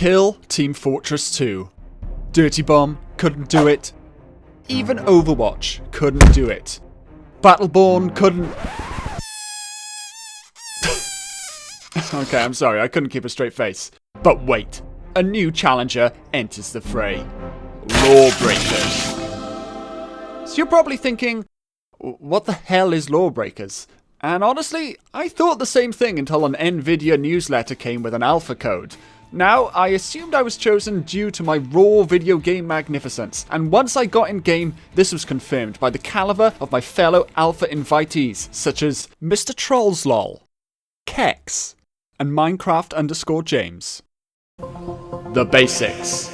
Kill Team Fortress 2. Dirty Bomb couldn't do it. Even Overwatch couldn't do it. Battleborn couldn't... Okay, I'm sorry, I couldn't keep a straight face. But wait, a new challenger enters the fray. LawBreakers. So you're probably thinking, what the hell is LawBreakers? And honestly, I thought the same thing until an Nvidia newsletter came with an alpha code. Now, I assumed I was chosen due to my raw video game magnificence, and once I got in game, this was confirmed by the caliber of my fellow alpha invitees, such as Mr. Trollslol, Kex, and Minecraft_James. The basics.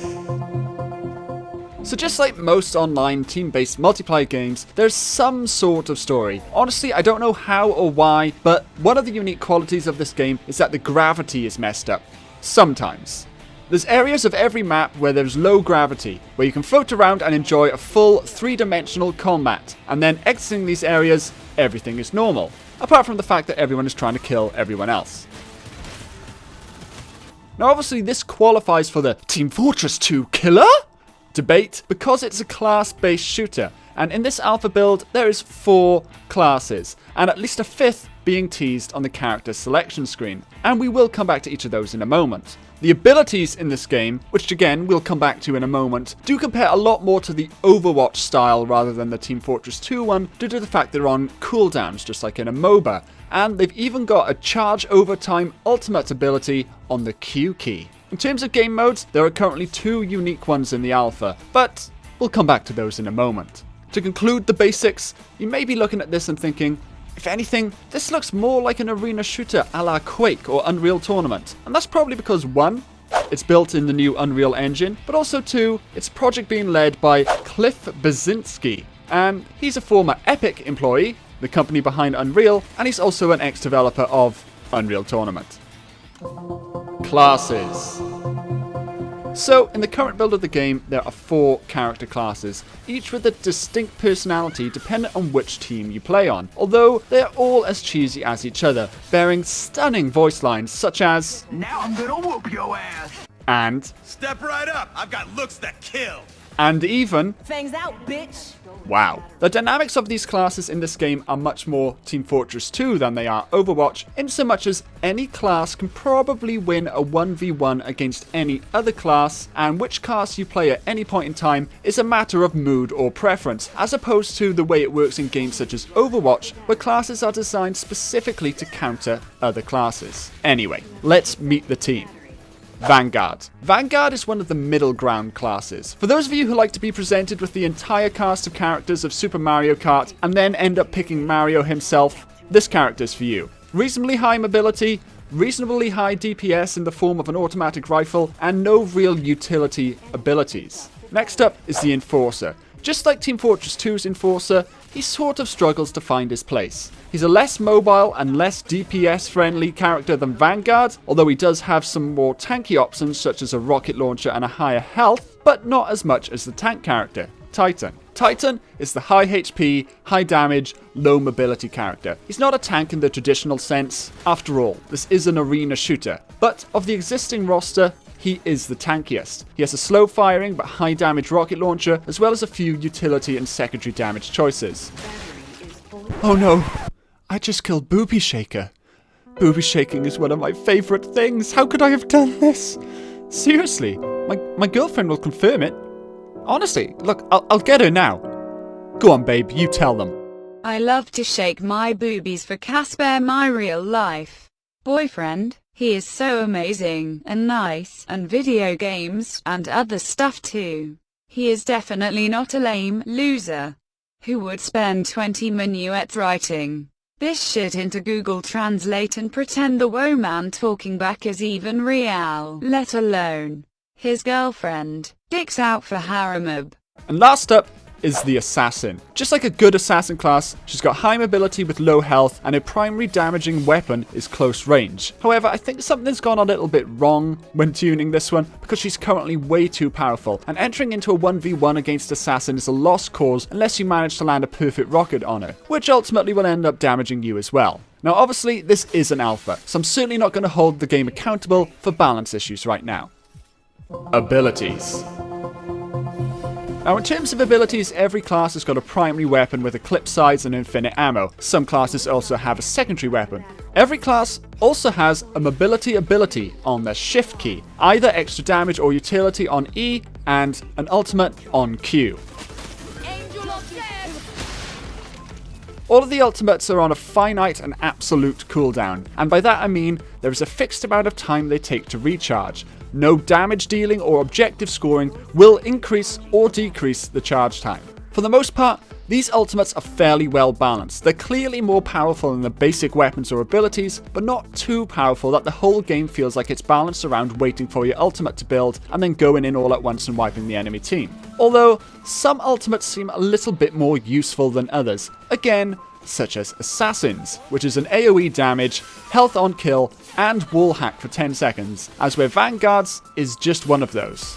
So just like most online team-based multiplayer games, there's some sort of story. Honestly, I don't know how or why, but one of the unique qualities of this game is that the gravity is messed up. Sometimes. There's areas of every map where there's low gravity, where you can float around and enjoy a full 3-dimensional combat, and then exiting these areas, everything is normal, apart from the fact that everyone is trying to kill everyone else. Now obviously this qualifies for the Team Fortress 2 killer debate because it's a class-based shooter, and in this alpha build there is 4 classes, and at least a 5th being teased on the character selection screen, and we will come back to each of those in a moment. The abilities in this game, which again we'll come back to in a moment, do compare a lot more to the Overwatch style rather than the Team Fortress 2 one, due to the fact they're on cooldowns just like in a MOBA, and they've even got a charge over time ultimate ability on the Q key. In terms of game modes, there are currently 2 unique ones in the alpha, but we'll come back to those in a moment. To conclude the basics, you may be looking at this and thinking, if anything, this looks more like an arena shooter a la Quake or Unreal Tournament. And that's probably because 1, it's built in the new Unreal Engine, but also 2, it's a project being led by Cliff Basinski. And he's a former Epic employee, the company behind Unreal, and he's also an ex-developer of Unreal Tournament. Classes. So, in the current build of the game, there are 4 character classes, each with a distinct personality dependent on which team you play on, although they are all as cheesy as each other, bearing stunning voice lines such as, "Now I'm gonna whoop your ass," and, "Step right up, I've got looks that kill," and even, "Fangs out, bitch." Wow. The dynamics of these classes in this game are much more Team Fortress 2 than they are Overwatch, in so much as any class can probably win a 1v1 against any other class, and which class you play at any point in time is a matter of mood or preference, as opposed to the way it works in games such as Overwatch, where classes are designed specifically to counter other classes. Anyway, let's meet the team. Vanguard. Vanguard is one of the middle ground classes. For those of you who like to be presented with the entire cast of characters of Super Mario Kart and then end up picking Mario himself, this character's for you. Reasonably high mobility, reasonably high DPS in the form of an automatic rifle, and no real utility abilities. Next up is the Enforcer. Just like Team Fortress 2's Enforcer, he sort of struggles to find his place. He's a less mobile and less DPS friendly character than Vanguard, although he does have some more tanky options such as a rocket launcher and a higher health, but not as much as the tank character, Titan. Titan is the high HP, high damage, low mobility character. He's not a tank in the traditional sense. After all, this is an arena shooter, but of the existing roster, he is the tankiest. He has a slow firing but high damage rocket launcher, as well as a few utility and secondary damage choices. Oh no, I just killed Booby Shaker. Booby shaking is one of my favourite things. How could I have done this? Seriously, my girlfriend will confirm it. Honestly, look, I'll get her now. Go on, babe, you tell them. I love to shake my boobies for Casper, my real life boyfriend. He is so amazing and nice, and video games and other stuff too. He is definitely not a lame loser who would spend 20 minuets writing this shit into Google Translate and pretend the woman talking back is even real, let alone his girlfriend. Dicks out for Haramub. And last up is the Assassin. Just like a good assassin class, she's got high mobility with low health, and her primary damaging weapon is close range. However, I think something's gone a little bit wrong when tuning this one, because she's currently way too powerful, and entering into a 1v1 against Assassin is a lost cause unless you manage to land a perfect rocket on her, which ultimately will end up damaging you as well. Now obviously this is an alpha, so I'm certainly not going to hold the game accountable for balance issues right now. Abilities. Now in terms of abilities, every class has got a primary weapon with a clip size and infinite ammo. Some classes also have a secondary weapon. Every class also has a mobility ability on their shift key, either extra damage or utility on E, and an ultimate on Q. All of the ultimates are on a finite and absolute cooldown, and by that I mean there is a fixed amount of time they take to recharge. No damage dealing or objective scoring will increase or decrease the charge time. For the most part, these ultimates are fairly well balanced. They're clearly more powerful than the basic weapons or abilities, but not too powerful that the whole game feels like it's balanced around waiting for your ultimate to build and then going in all at once and wiping the enemy team. Although, some ultimates seem a little bit more useful than others. Again, such as Assassins, which is an AoE damage, health on kill, and wall hack for 10 seconds, as where Vanguard's is just one of those.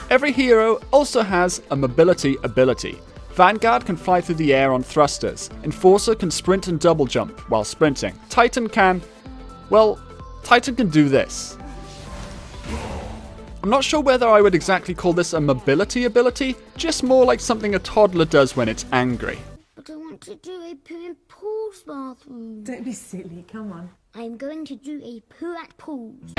Every hero also has a mobility ability. Vanguard can fly through the air on thrusters, Enforcer can sprint and double jump while sprinting, Titan can do this. I'm not sure whether I would exactly call this a mobility ability, just more like something a toddler does when it's angry. But I want to do a poo in Paul's bathroom. Don't be silly, come on. I'm going to do a poo at Paul's.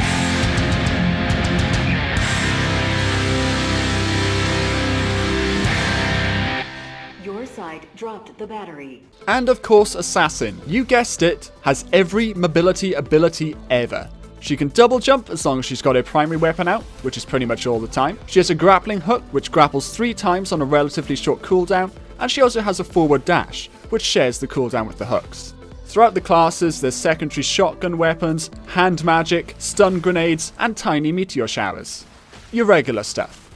Your side dropped the battery. And of course Assassin, you guessed it, has every mobility ability ever. She can double jump as long as she's got her primary weapon out, which is pretty much all the time. She has a grappling hook, which grapples 3 times on a relatively short cooldown, and she also has a forward dash, which shares the cooldown with the hooks. Throughout the classes, there's secondary shotgun weapons, hand magic, stun grenades, and tiny meteor showers. Your regular stuff.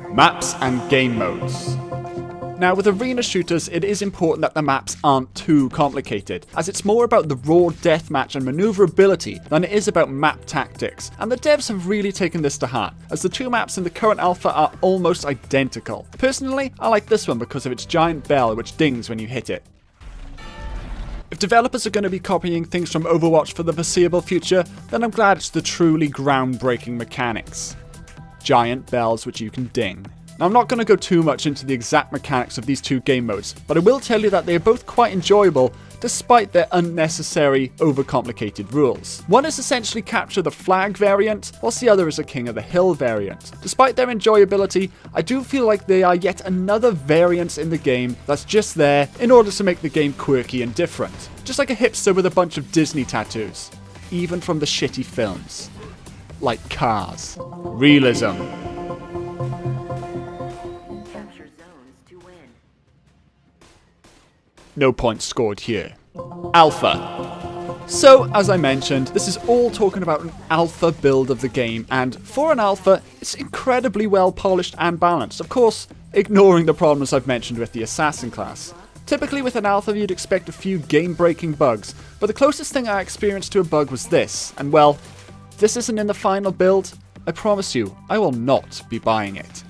Maps and game modes. Now, with arena shooters, it is important that the maps aren't too complicated, as it's more about the raw deathmatch and maneuverability than it is about map tactics, and the devs have really taken this to heart, as the 2 maps in the current alpha are almost identical. Personally, I like this one because of its giant bell which dings when you hit it. If developers are going to be copying things from Overwatch for the foreseeable future, then I'm glad it's the truly groundbreaking mechanics. Giant bells which you can ding. Now, I'm not going to go too much into the exact mechanics of these 2 game modes, but I will tell you that they are both quite enjoyable despite their unnecessary, overcomplicated rules. One is essentially capture the flag variant, whilst the other is a King of the Hill variant. Despite their enjoyability, I do feel like they are yet another variance in the game that's just there in order to make the game quirky and different. Just like a hipster with a bunch of Disney tattoos, even from the shitty films. Like Cars. Realism. No points scored here. Alpha. So, as I mentioned, this is all talking about an alpha build of the game, and for an alpha, it's incredibly well polished and balanced. Of course, ignoring the problems I've mentioned with the Assassin class. Typically with an alpha you'd expect a few game-breaking bugs, but the closest thing I experienced to a bug was this, and well, if this isn't in the final build, I promise you, I will not be buying it.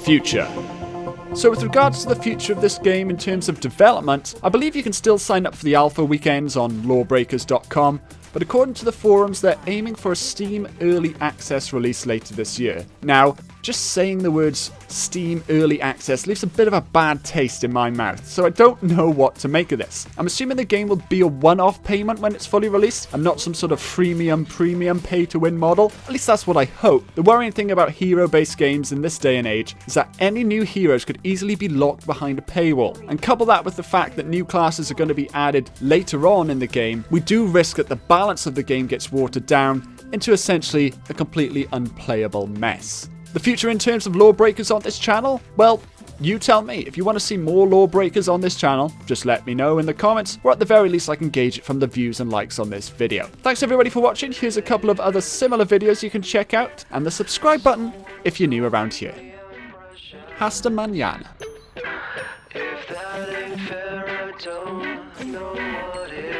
Future. So with regards to the future of this game in terms of development, I believe you can still sign up for the alpha weekends on LawBreakers.com, but according to the forums, they're aiming for a Steam Early Access release later this year. Now, just saying the words Steam Early Access leaves a bit of a bad taste in my mouth, so I don't know what to make of this. I'm assuming the game will be a one-off payment when it's fully released, and not some sort of freemium premium pay-to-win model. At least that's what I hope. The worrying thing about hero-based games in this day and age is that any new heroes could easily be locked behind a paywall. And couple that with the fact that new classes are going to be added later on in the game, we do risk that the balance of the game gets watered down into essentially a completely unplayable mess. The future in terms of Lawbreakers on this channel? Well, You tell me. If you want to see more Lawbreakers on this channel, just let me know in the comments, or at the very least I can gauge it from the views and likes on this video. Thanks everybody for watching. Here's a couple of other similar videos you can check out, and the subscribe button if you're new around here. Hasta mañana. If that ain't fair, I don't know what is.